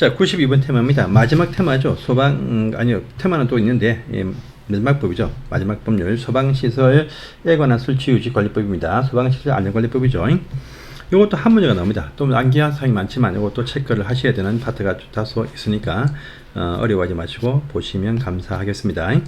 자, 92번 테마입니다. 마지막 테마죠. 아니요, 테마는 또 있는데, 마지막 법이죠. 마지막 법률. 소방시설에 관한 설치유지관리법입니다. 소방시설 안전관리법이죠. 이것도 한 문제가 나옵니다. 또 암기한 사항이 많지만 이것도 체크를 하셔야 되는 파트가 다소 있으니까, 어려워하지 마시고 보시면 감사하겠습니다.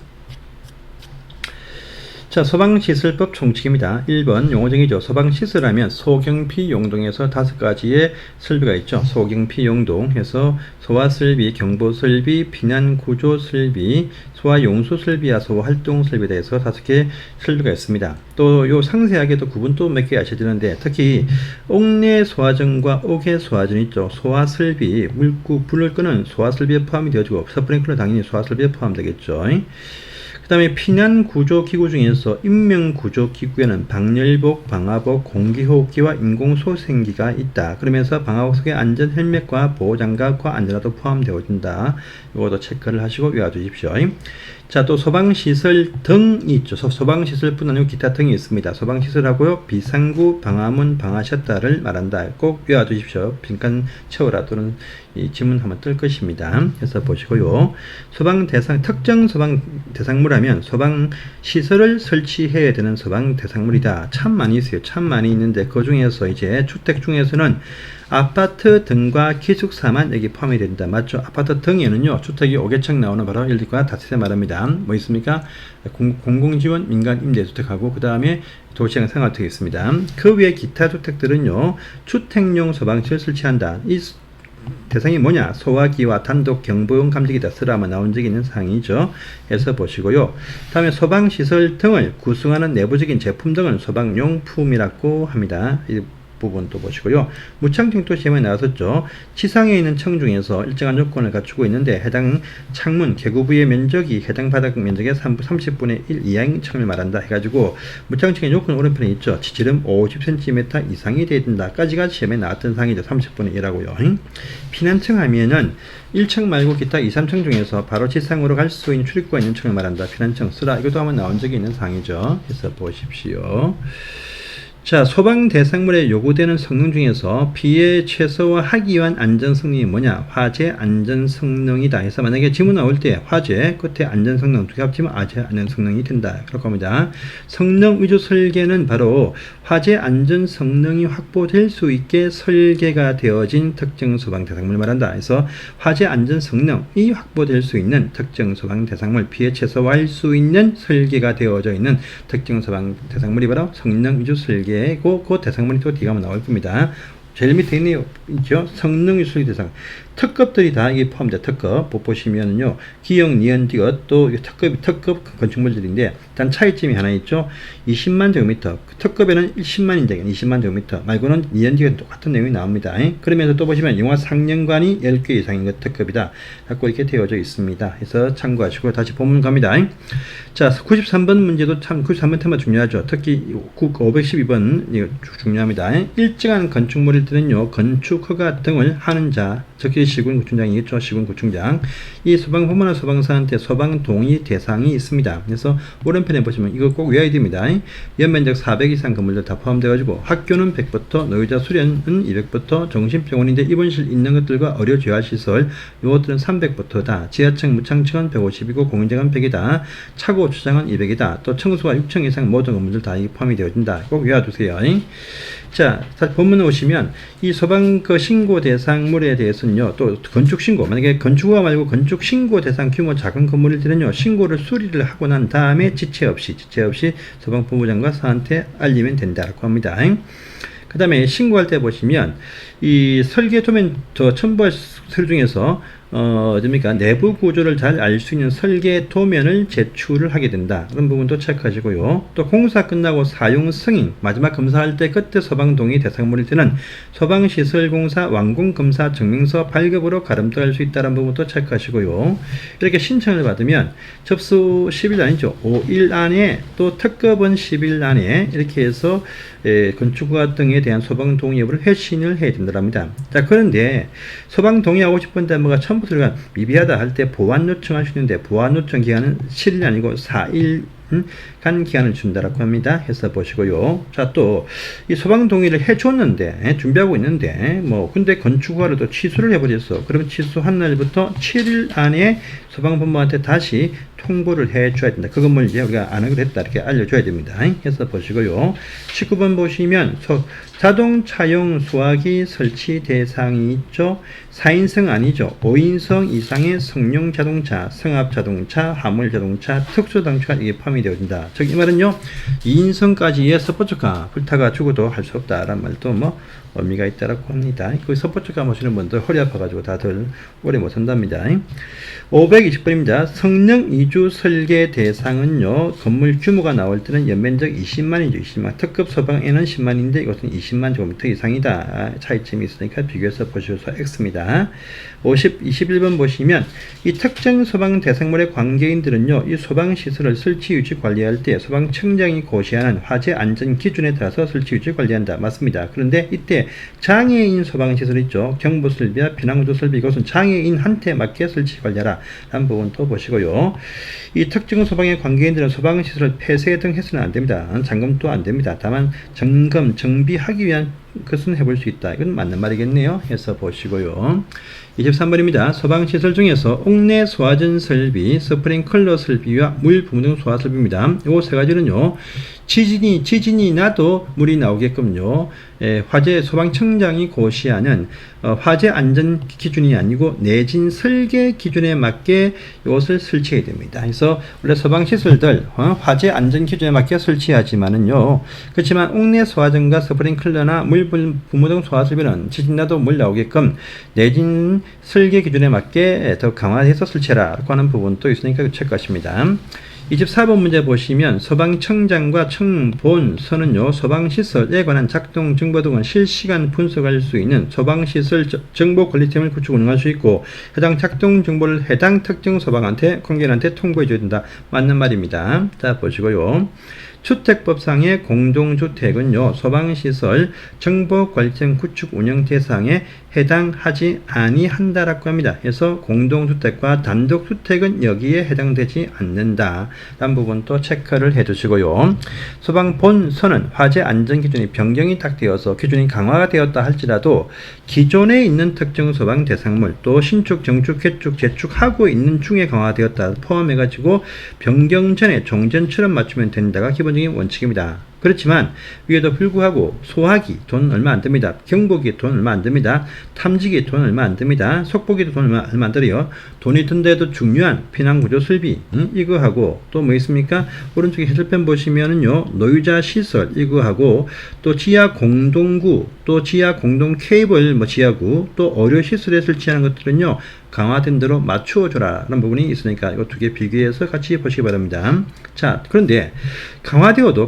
자, 소방시설법 총칙입니다. 1번 용어정의죠. 소방시설하면 소경피 용동에서 5가지의 설비가 있죠. 소경피 용동에서 소화설비, 경보설비, 피난구조설비, 소화용수설비와 소화활동설비에 대해서 5개 설비가 있습니다. 또 요 상세하게도 구분 또 몇 개 아셔야 되는데, 특히 옥내 소화전과 옥외 소화전 있죠. 소화설비, 불을 끄는 소화설비에 포함이 되어지고, 스프링클러 당연히 소화설비에 포함되겠죠. 그 다음에 피난구조기구 중에서 인명구조기구에는 방열복, 방화복, 공기호흡기와 인공소생기가 있다. 그러면서 방화복 속에 안전 헬멧과 보호장갑과 안전화도 포함되어진다. 이것도 체크를 하시고 외워두십시오. 자, 또 소방시설 등이 있죠. 소방시설뿐 아니고 기타 등이 있습니다. 소방시설하고요, 비상구, 방화문, 방화셔터를 말한다. 꼭 외워두십시오. 빈칸 채워라 또는 이 지문 한번 뜰 것입니다. 해서 보시고요. 특정 소방 대상물하면 소방시설을 설치해야 되는 소방 대상물이다. 참 많이 있어요. 참 많이 있는데 그 중에서 이제 주택 중에서는 아파트 등과 기숙사만 여기 포함이 된다. 맞죠? 아파트 등에는요, 주택이 5개층 나오는 바로 1과 다섯에 말합니다. 뭐 있습니까? 공공지원 민간 임대주택하고, 그 다음에 도시형 생활주택이 있습니다. 그 외에 기타 주택들은요, 주택용 소방시설 설치한다. 이 대상이 뭐냐? 소화기와 단독 경보용 감지기다. 쓰라마 나온 적이 있는 사항이죠. 해서 보시고요. 다음에 소방시설 등을 구성하는 내부적인 제품 등은 소방용품이라고 합니다. 이 부분 또 보시고요. 무창증도 시험에 나왔었죠. 지상에 있는 층 중에서 일정한 요건을 갖추고 있는데, 해당 창문 개구부의 면적이 해당 바닥 면적의 30분의 1 이하인 층을 말한다 해가지고, 무창층의 요건 오른편에 있죠. 지름 50cm 이상이 돼야 된다까지가 시험에 나왔던 사항이죠. 30분의 1하고요. 피난층 하면은 1층 말고 기타 2, 3층 중에서 바로 지상으로 갈 수 있는 출입구가 있는 층을 말한다. 피난층 쓰라. 이것도 한번 나온 적이 있는 사항이죠. 그래서 보십시오. 자, 소방 대상물에 요구되는 성능 중에서 피해 최소화하기 위한 안전 성능이 뭐냐? 화재 안전 성능이다 해서, 만약에 지문 나올 때 화재 끝에 안전 성능 두 개 합치면 화재 안전 성능이 된다. 그렇게 합니다. 성능 위주 설계는 바로 화재 안전 성능이 확보될 수 있게 설계가 되어진 특정 소방 대상물을 말한다. 그래서 화재 안전 성능이 확보될 수 있는 특정 소방 대상물, 피해 최소화할 수 있는 설계가 되어져 있는 특정 소방 대상물이 바로 성능 위주 설계 그 대상물이 또 뒤가 나올 겁니다. 제일 밑에 있죠. 성능 위주 대상. 특급들이 다 이게 포함돼. 특급 보시면은요, 기역, 니은, 디귿 또 특급 건축물들인데, 일단 차이점이 하나 있죠. 20만 제곱미터. 특급에는 10만인데 20만 제곱미터 말고는 니은, 디귿 똑같은 내용이 나옵니다. 그러면서 또 보시면 영화 상영관이 10개 이상인 것 특급이다. 자꾸 이렇게 되어져 있습니다. 그래서 참고하시고 다시 본문 갑니다. 자, 93번 문제도 참 93번 테마 중요하죠. 특히 512번 이거 중요합니다. 일정한 건축물일 때는요, 건축 허가 등을 하는 자, 적기 시군구청장이겠죠. 시군구청장. 이 소방본부나 소방사한테 소방 동의 대상이 있습니다. 그래서 오른편에 보시면 이거 꼭 외워야 됩니다. 연면적 400 이상 건물들 다 포함돼가지고, 학교는 100부터, 노유자 수련은 200부터, 정신병원인데 입원실 있는 것들과 의료재활시설 이것들은 300부터다. 지하층, 무창층은 150이고 공인정은 100이다. 차고 주장은 200이다. 또 청수가 6층 이상 모든 건물들 다 포함이 되어진다. 꼭 외워두세요. 자, 본문에 오시면 이 소방 신고 대상물에 대해서는요, 또 건축 신고, 만약에 건축허가 말고 건축 신고 대상 규모 작은 건물일 때는요, 신고를 수리를 하고 난 다음에 지체 없이 소방본부장과 사한테 알리면 된다고 합니다. 그 다음에 신고할 때 보시면 이 설계 도면 첨부할 서류 중에서 어딥니까? 내부 구조를 잘 알 수 있는 설계 도면을 제출을 하게 된다. 그런 부분도 체크하시고요. 또 공사 끝나고 사용 승인, 마지막 검사할 때 그때 소방 동의 대상물일 때는 소방시설공사 완공검사 증명서 발급으로 가름떡할 수 있다는 부분도 체크하시고요. 이렇게 신청을 받으면 접수 10일 아니죠. 5일 안에, 또 특급은 10일 안에 이렇게 해서 건축허가 등에 대한 소방 동의 여부를 회신을 해야 된답니다. 자, 그런데 소방 동의하고 싶은데 뭐가 처음부터 미비하다 할 때 보완 요청할 수 있는데, 보완 요청 기간은 7일 아니고 4일 간 기간을 준다라고 합니다. 해서 보시고요. 자, 또 이 소방 동의를 해줬는데 준비하고 있는데 근데 건축허가를 또 취소를 해버렸어. 그러면 취소한 날부터 7일 안에 소방본부한테 다시 통보를 해줘야 된다. 그 건물 이제 우리가 안 하기로 했다. 이렇게 알려줘야 됩니다. 해서 보시고요. 19번 보시면 자동차용 소화기 설치 대상이 있죠. 4인승 아니죠. 5인승 이상의 성용 자동차, 승합 자동차, 화물 자동차, 특수자동차가 이게 포함이 되어진다. 즉 이 말은요. 2인승까지의 스포츠카 불타가 죽어도 할 수 없다라는 말도 의미가 있다라고 합니다. 그 스포츠카 모시는 분들 허리 아파가지고 다들 오래 못 산답니다. 520번입니다. 성능 이주 설계 대상은요. 건물 규모가 나올 때는 연면적 20만이죠. 20만. 특급 소방에는 10만인데 이것은 20만 제곱미터 이상이다. 차이점이 있으니까 비교해서 보셔서 X입니다. 21번 보시면 이 특정 소방 대상물의 관계인들은요. 이 소방시설을 설치 유지 관리할 때 소방청장이 고시하는 화재 안전 기준에 따라서 설치 유지 관리한다. 맞습니다. 그런데 이때 장애인 소방시설 있죠. 경보설비와 비난구조 설비 이것은 장애인한테 맞게 설치 관리하라 라는 부분도 보시고요. 이 특정 소방의 관계인들은 소방시설을 폐쇄 등 해서는 안됩니다. 잠금도 안됩니다. 다만 점검, 정비하기 위한 것은 해볼 수 있다. 이건 맞는 말이겠네요. 해서 보시고요. 23번입니다. 소방시설 중에서 옥내 소화전 설비, 스프링클러 설비와 물 부문 등 소화 설비입니다. 이 세 가지는요. 지진이 나도 물이 나오게끔요. 화재 소방청장이 고시하는 화재 안전 기준이 아니고 내진 설계 기준에 맞게 이것을 설치해야 됩니다. 그래서 원래 소방시설들 화재 안전 기준에 맞게 설치하지만은요. 그렇지만 옥내 소화전과 스프링클러나 물 부문 등 소화 설비는 지진 나도 물 나오게끔 내진 설계 기준에 맞게 더 강화해서 설치하라고 하는 부분도 있으니까 체크하십니다. 24번 문제 보시면 소방청장과 청본서는요. 소방시설에 관한 작동 정보 등을 실시간 분석할 수 있는 소방시설 정보 관리팀을 구축 운영할 수 있고 해당 작동 정보를 해당 특정 소방한테 공개인한테 통보해 줘야 된다. 맞는 말입니다. 자 보시고요. 주택법상의 공동주택은요. 소방시설 정보관리팀 구축 운영 대상에 해당하지 아니한다라고 합니다. 그래서 공동주택과 단독주택은 여기에 해당되지 않는다. 라는 부분도 체크를 해주시고요. 소방본서는 화재 안전기준이 변경이 딱 되어서 기준이 강화가 되었다 할지라도 기존에 있는 특정 소방 대상물 또 신축, 정축, 개축, 재축하고 있는 중에 강화되었다 포함해가지고 변경 전에 종전처럼 맞추면 된다가 기본적인 원칙입니다. 그렇지만 위에도 불구하고 소화기 돈 얼마 안 듭니다. 경보기 돈 얼마 안 듭니다. 탐지기 돈 얼마 안 듭니다. 속보기도 돈 얼마 안 들어요. 돈이 든데도 중요한 피난구조 설비 이거 하고 또 뭐 있습니까? 오른쪽에 해설편 보시면은요. 노유자 시설 이거 하고 또 지하 공동구 또 지하 공동 케이블 지하구 또 의료 시설에 설치하는 것들은요. 강화된 대로 맞추어줘라 라는 부분이 있으니까 이거 두 개 비교해서 같이 보시기 바랍니다. 자, 그런데 강화되어도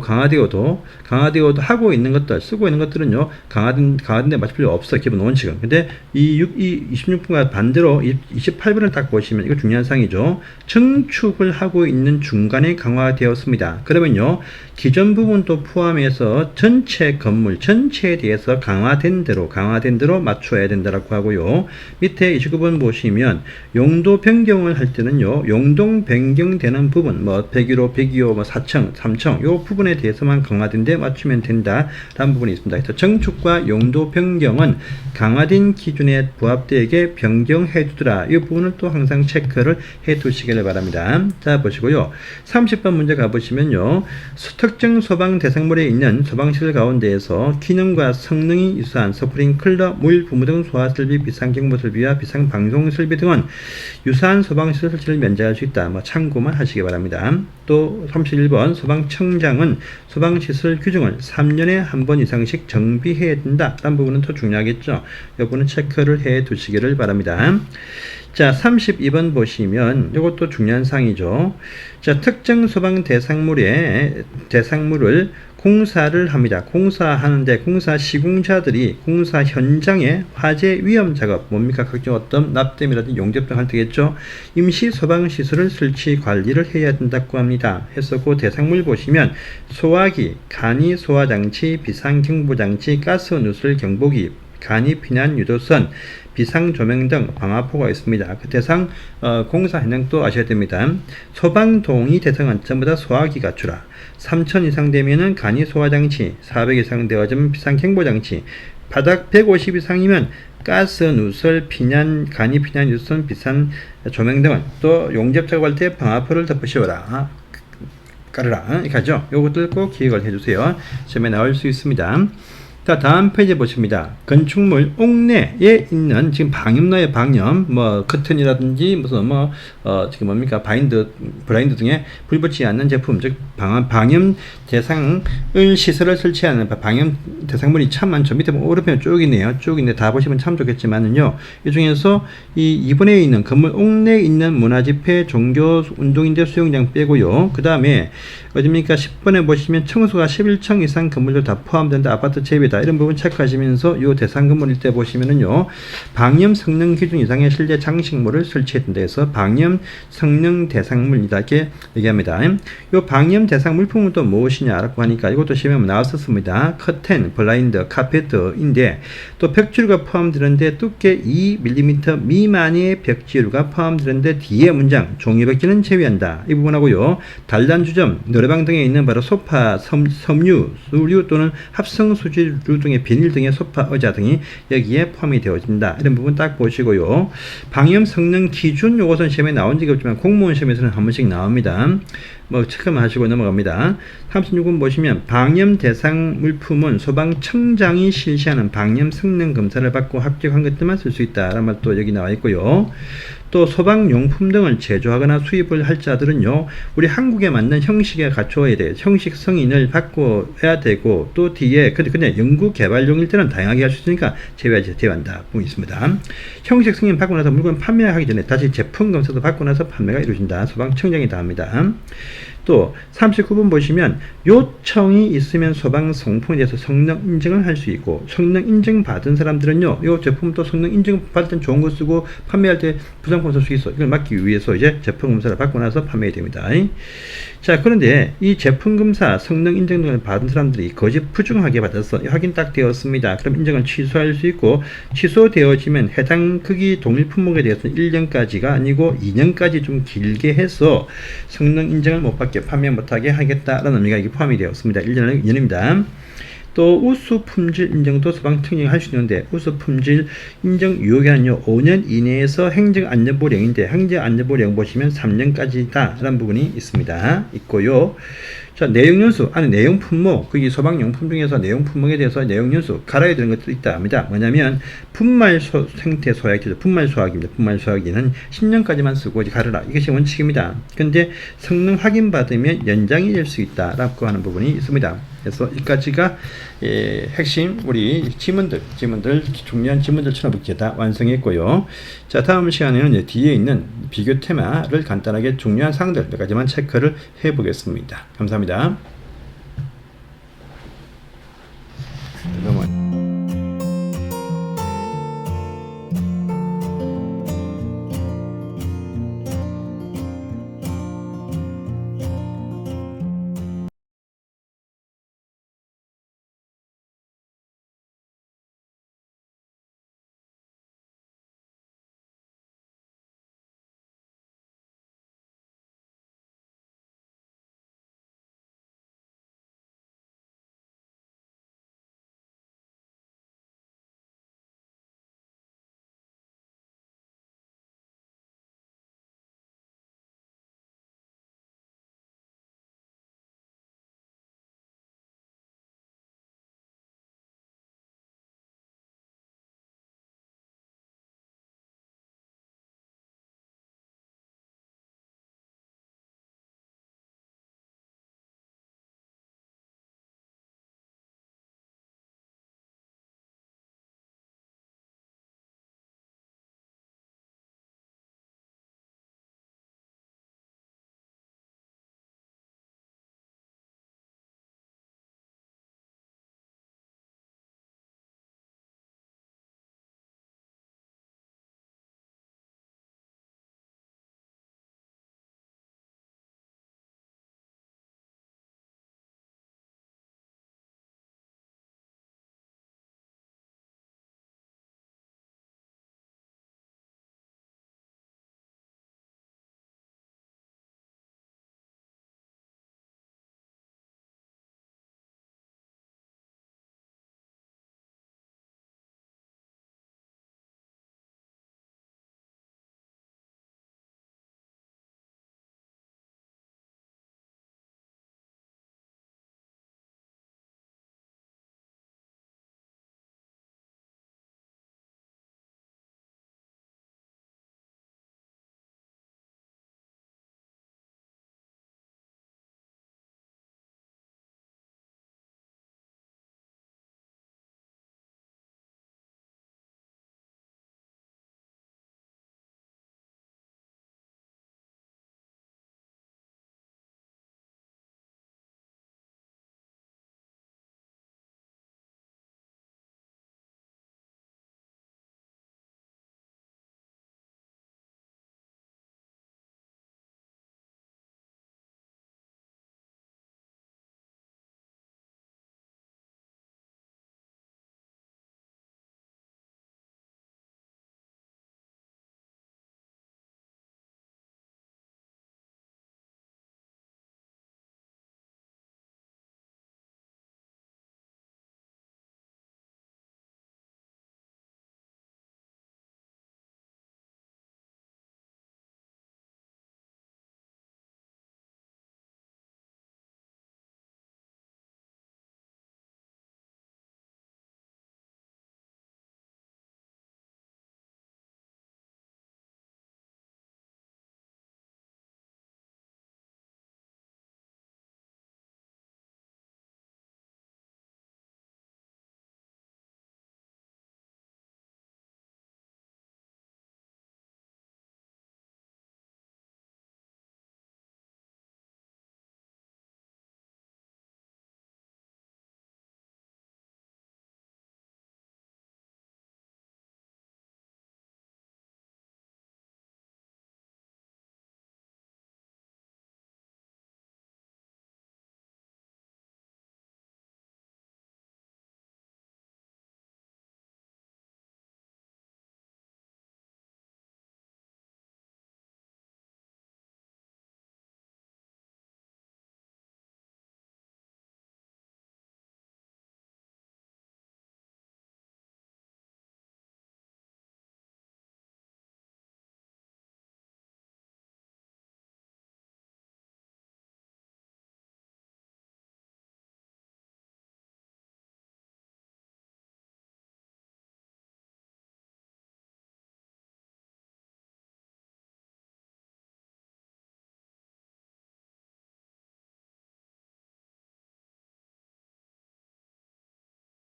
하고 있는 것들, 쓰고 있는 것들은요, 강화된 데 맞출 필요 없어, 기본 원칙은. 근데 이 26분과 반대로 28분을 딱 보시면 이거 중요한 사항이죠. 증축을 하고 있는 중간에 강화되었습니다. 그러면요, 기존 부분도 포함해서 전체 건물, 전체에 대해서 강화된 대로 맞춰야 된다라고 하고요. 밑에 29번 보시면 용도 변경을 할 때는요, 용동 변경되는 부분, 101호, 102호, 4층, 3층, 요 부분에 대해서만 강화된 데 맞추면 된다라는 부분이 있습니다. 그래서 증축과 용도 변경은 강화된 기준에 부합되게 변경해 주더라. 이 부분을 또 항상 체크를 해 두시길 바랍니다. 자, 보시고요. 30번 문제 가보시면요. 특정 소방 대상물에 있는 소방시설 가운데에서 기능과 성능이 유사한 스프링클러, 물, 부무 등 소화설비, 비상경보설비와 비상방송설비 등은 유사한 소방시설 설치를 면제할 수 있다. 참고만 하시기 바랍니다. 또 31번 소방청장은 소방시설 규정을 3년에 한 번 이상씩 정비해야 된다. 라는 부분은 더 중요하겠죠. 이 부분은 체크를 해 두시기를 바랍니다. 자, 32번 보시면 이것도 중요한 사항이죠. 자, 특정 소방 대상물을 공사를 합니다. 공사하는데 공사 시공자들이 공사 현장에 화재 위험 작업, 뭡니까? 각종 어떤 납땜이라든지 용접 등 할 때겠죠. 임시 소방시설을 설치 관리를 해야 된다고 합니다. 해서 그 대상물 보시면 소화기, 간이 소화장치, 비상경보장치, 가스 누설 경보기, 간이 피난 유도선, 비상 조명 등 방화포가 있습니다. 그 대상 공사 현황도 아셔야 됩니다. 소방동의 대상은 전부 다 소화기가 주라. 3,000 이상 되면은 간이 소화장치, 400 이상 되어지면 비상 경보장치, 바닥 150 이상이면 가스, 누설, 간이 피난 유도선, 비상 조명 등은 또 용접 작업할 때 방화포를 덮으시오라. 깔으라. 이렇게 하죠. 요것들 꼭 기억을 해주세요. 시험에 나올 수 있습니다. 자, 다음 페이지 보십니다. 건축물 옥내에 있는 지금 방염로의 방염, 뭐 커튼이라든지 무슨 지금 뭡니까 블라인드 등에 불 붙지 않는 제품, 즉 방염 대상을 시설을 설치하는 방염 대상물이 참 많죠. 밑에 보면 오른편에 쭉 있네요. 쭉 있는데 다 보시면 참 좋겠지만은요. 이 중에서 이 2번에 있는 건물 옥내에 있는 문화집회, 종교, 운동인대 수영장 빼고요. 그 다음에 어딥니까? 10번에 보시면 청소가 11층 이상 건물들 다 포함된다. 아파트 재배다. 이런 부분 체크하시면서 요 대상 건물일 때 보시면은요. 방염 성능 기준 이상의 실내 장식물을 설치해야 된다 해서 방염 성능 대상물이다 이렇게 얘기합니다. 요 방염 대상 물품은 또 무엇이냐라고 하니까 이것도 시험에 나왔었습니다. 커튼, 블라인드, 카페트인데 또 벽지류가 포함되는데 두께 2mm 미만의 벽지류가 포함되는데 뒤에 문장 종이벽지는 제외한다. 이 부분하고요. 단란주점, 노래방 등에 있는 바로 소파, 섬유, 수류 또는 합성 수지류 등의 비닐 등의 소파, 의자 등이 여기에 포함이 되어진다. 이런 부분 딱 보시고요. 방염 성능 기준 요것은 시험에 나온 적이 없지만 공무원 시험에서는 한 번씩 나옵니다. 체크만 하시고 넘어갑니다. 36번 보시면 방염 대상 물품은 소방청장이 실시하는 방염 성능 검사를 받고 합격한 것들만 쓸 수 있다. 라는 말도 여기 나와 있고요. 또 소방용품 등을 제조하거나 수입을 할 자들은요, 우리 한국에 맞는 형식에 갖춰야 돼요. 형식 승인을 받고 해야 되고, 또 뒤에, 근데 연구 개발용일 때는 다양하게 할 수 있으니까 제외한다. 부분이 있습니다. 형식 승인 받고 나서 물건 판매하기 전에 다시 제품 검사도 받고 나서 판매가 이루어진다. 소방청장이 다 합니다. 또 39번 보시면 요청이 있으면 소방 성품에 대해서 성능 인증을 할 수 있고, 성능 인증 받은 사람들은요, 요 제품도 성능 인증 받을 땐 좋은 거 쓰고 판매할 때 부상품 쓸 수 있어. 이걸 막기 위해서 이제 제품 검사를 받고 나서 판매해야 됩니다. 자, 그런데 이 제품 검사 성능 인증 등을 받은 사람들이 거짓 부정하게 받아서 확인 딱 되었습니다. 그럼 인증을 취소할 수 있고, 취소되어지면 해당 크기 동일 품목에 대해서는 1년까지가 아니고 2년까지 좀 길게 해서 성능 인증을 못 받게 판매 못하게 하겠다라는 의미가 이게 포함이 되었습니다. 1년입니다. 또 우수 품질 인증도 소방청장이 할 수 있는데, 우수 품질 인증 유효기한은요 5년 이내에서 행정안전보령인데, 행정안전보령 보시면 3년까지다 라는 부분이 있고요. 자, 내용연수 안에 내용 품목, 거기 소방용품 중에서 내용 품목에 대해서 내용연수 갈아야 되는 것도 있다 합니다. 뭐냐면 분말 생태 소화기죠. 분말 소화기입니다. 분말 소화기는 10년까지만 쓰고 이제 갈아라. 이것이 원칙입니다. 근데 성능 확인 받으면 연장이 될 수 있다라고 하는 부분이 있습니다. 그래서 이까지가 핵심 우리 지문들 중요한 지문들처럼 이렇게 다 완성했고요. 자, 다음 시간에는 뒤에 있는 비교 테마를 간단하게 중요한 사항들 몇 가지만 체크를 해보겠습니다. 감사합니다.